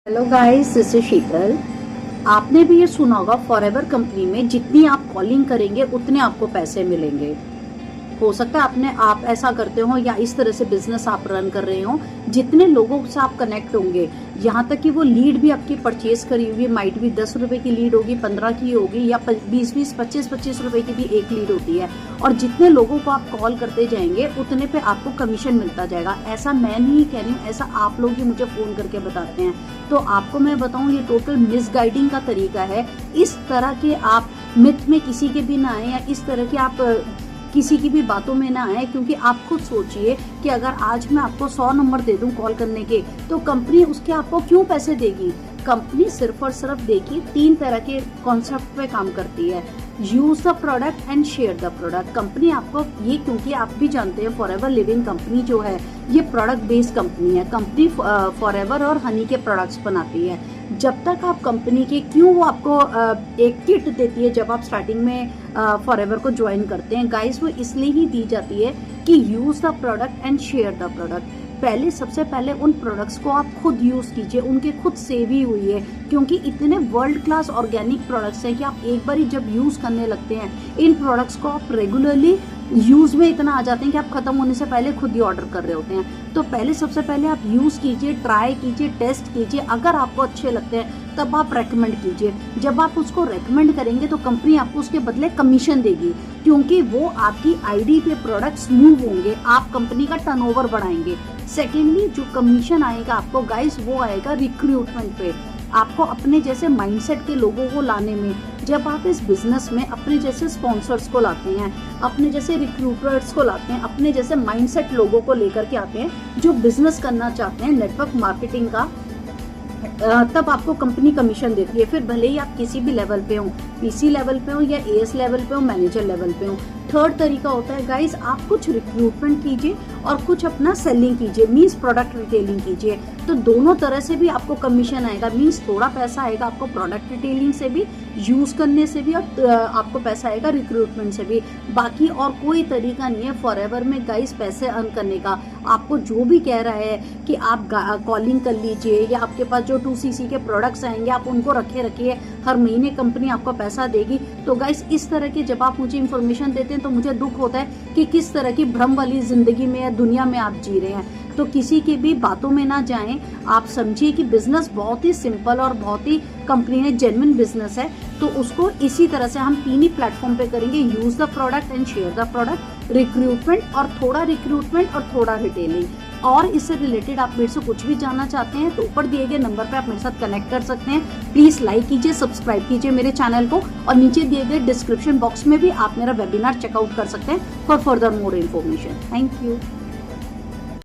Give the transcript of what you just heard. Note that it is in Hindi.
हेलो गाइस, दिस इज शीतल। आपने भी ये सुना होगा फॉरएवर कंपनी में जितनी आप कॉलिंग करेंगे उतने आपको पैसे मिलेंगे। हो सकता है आप ऐसा करते हो या इस तरह से बिजनेस आप रन कर रहे हो, जितने लोगों से आप कनेक्ट होंगे, यहाँ तक कि वो लीड भी आपकी परचेज करी हुई माइट भी 10 रुपए की लीड होगी, 15 की होगी या 20-20, 25-25 रुपए की भी एक लीड होती है। और जितने लोगों को आप कॉल करते जाएंगे उतने पे आपको कमीशन मिलता जाएगा। ऐसा मैं नहीं कह रही हूँ, ऐसा आप लोग ही मुझे फोन करके बताते हैं। तो आपको मैं बताऊं, ये टोटल मिसगाइडिंग का तरीका है। इस तरह के आप मिथ में किसी के भी ना आए या इस तरह के आप किसी की भी बातों में ना आए, क्योंकि आप खुद सोचिए कि अगर आज मैं आपको 100 नंबर दे दूं कॉल करने के, तो कंपनी उसके आपको क्यों पैसे देगी। कंपनी सिर्फ और सिर्फ देखिए 3 तरह के कॉन्सेप्ट पे काम करती है। Use the product and share the product. Company आपको ये, क्योंकि आप भी जानते हैं फॉरएवर लिविंग कंपनी जो है ये प्रोडक्ट बेस्ड कंपनी है। कंपनी फॉरएवर और हनी के प्रोडक्ट्स बनाती है। जब तक आप कंपनी के, क्यों वो आपको एक किट देती है जब आप स्टार्टिंग में फॉरएवर को ज्वाइन करते हैं गाइस, वो इसलिए ही दी जाती है कि use the product and share the product. सबसे पहले उन प्रोडक्ट्स को आप खुद यूज़ कीजिए, उनके खुद सेव ही हुई है, क्योंकि इतने वर्ल्ड क्लास ऑर्गेनिक प्रोडक्ट्स हैं कि आप एक बार ही जब यूज़ करने लगते हैं इन प्रोडक्ट्स को, आप रेगुलरली यूज़ में इतना आ जाते हैं कि आप ख़त्म होने से पहले खुद ही ऑर्डर कर रहे होते हैं। तो सबसे पहले आप यूज़ कीजिए, ट्राई कीजिए, टेस्ट कीजिए। अगर आपको अच्छे लगते हैं तब आप रेकमेंड कीजिए। जब आप उसको रेकमेंड करेंगे तो कंपनी आपको उसके बदले कमीशन देगी, क्योंकि वो आपकी आईडी पे प्रोडक्ट्स मूव होंगे, आप कंपनी का टर्नओवर बढ़ाएंगे। सेकेंडली, जो कमीशन आएगा आपको गाइस, वो आएगा रिक्रूटमेंट पे। आपको अपने जैसे माइंडसेट के लोगों को लाने में, जब आप इस बिजनेस में अपने जैसे स्पॉन्सर्स को लाते हैं, अपने जैसे रिक्रूटर्स को लाते हैं, अपने जैसे माइंडसेट लोगों को लेकर के आते हैं जो बिजनेस करना चाहते हैं नेटवर्क मार्केटिंग का, तब आपको कंपनी कमीशन देती है। फिर भले ही आप किसी भी लेवल पे हो, पीसी लेवल पे हो या एएस लेवल पे हो, मैनेजर लेवल पे हो। थर्ड तरीका होता है गाइस, आप कुछ रिक्रूटमेंट कीजिए और कुछ अपना सेलिंग कीजिए, मींस प्रोडक्ट रिटेलिंग कीजिए। तो दोनों तरह से भी आपको कमीशन आएगा, मींस थोड़ा पैसा आएगा आपको प्रोडक्ट रिटेलिंग से भी, यूज़ करने से भी, और आपको पैसा आएगा रिक्रूटमेंट से भी। बाकी और कोई तरीका नहीं है फॉरएवर में गाइस पैसे अर्न करने का। आपको जो भी कह रहा है कि आप कॉलिंग कर लीजिए या आपके पास जो 2cc के प्रोडक्ट्स आएंगे आप उनको रखिए, हर महीने कंपनी आपको पैसा देगी। तो गाइस इस तरह के जब आप मुझे इन्फॉर्मेशन देते हैं तो मुझे दुख होता है कि किस तरह की भ्रम वाली जिंदगी में या दुनिया में आप जी रहे हैं। तो किसी की भी बातों में ना जाएं। आप समझिए कि बिजनेस बहुत ही सिंपल और बहुत ही कंपनी है जेन्युइन बिजनेस है, तो उसको इसी तरह से हम 3 ही प्लेटफॉर्म पे करेंगे। Use the product and share the product, recruitment और थोड़ा रिटेलिंग। और इससे रिलेटेड आप मेरे से कुछ भी जानना चाहते हैं तो ऊपर दिए गए नंबर पे आप मेरे साथ कनेक्ट कर सकते हैं। प्लीज़ लाइक कीजिए, सब्सक्राइब कीजिए मेरे चैनल को, और नीचे दिए गए डिस्क्रिप्शन बॉक्स में भी आप मेरा वेबिनार चेकआउट कर सकते हैं for further more information. Thank you.